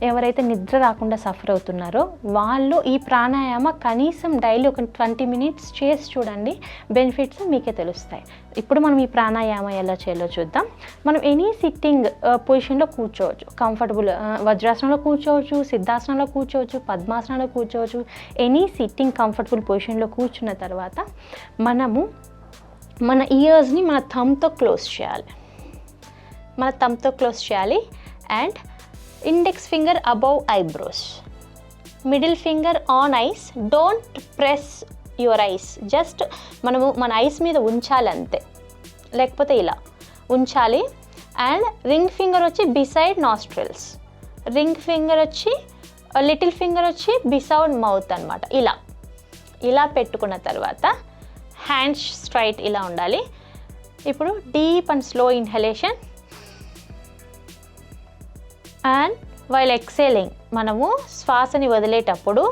ఎవరైతే నిద్ర రాకుండా సఫర్ అవుతున్నారో వాళ్ళు ఈ ప్రాణాయామ కనీసం డైలీ ఒక 20 మినిట్స్ చేసి చూడండి, బెనిఫిట్స్ మీకే తెలుస్తాయి. ఇప్పుడు మనం ఈ ప్రాణాయామం ఎలా చేయాలో చూద్దాం. మనం ఎనీ సిట్టింగ్ పొజిషన్లో కూర్చోవచ్చు. కంఫర్టబుల్ వజ్రాసనంలో కూర్చోవచ్చు, సిద్ధాసనంలో కూర్చోవచ్చు, పద్మాసనంలో కూర్చోవచ్చు. ఎనీ సిట్టింగ్ కంఫర్టబుల్ పొజిషన్లో కూర్చున్న తర్వాత మనము మన ఇయర్స్ని మన థమ్తో క్లోజ్ చేయాలి. And index finger above eyebrows, middle finger on eyes. Don't press your eyes, just మనము మన ఐస్ మీద ఉంచాలి అంతే, లేకపోతే ఇలా ఉంచాలి. అండ్ రింగ్ ఫింగర్ వచ్చి బిసైడ్ నాస్ట్రిల్స్, రింగ్ ఫింగర్ వచ్చి లిటిల్ ఫింగర్ వచ్చి బిసైడ్ మౌత్ అనమాట. ఇలా పెట్టుకున్న తర్వాత హ్యాండ్స్ స్ట్రైట్ ఇలా ఉండాలి. ఇప్పుడు deep and slow inhalation and while exhaling మనము శ్వాసని వదిలేటప్పుడు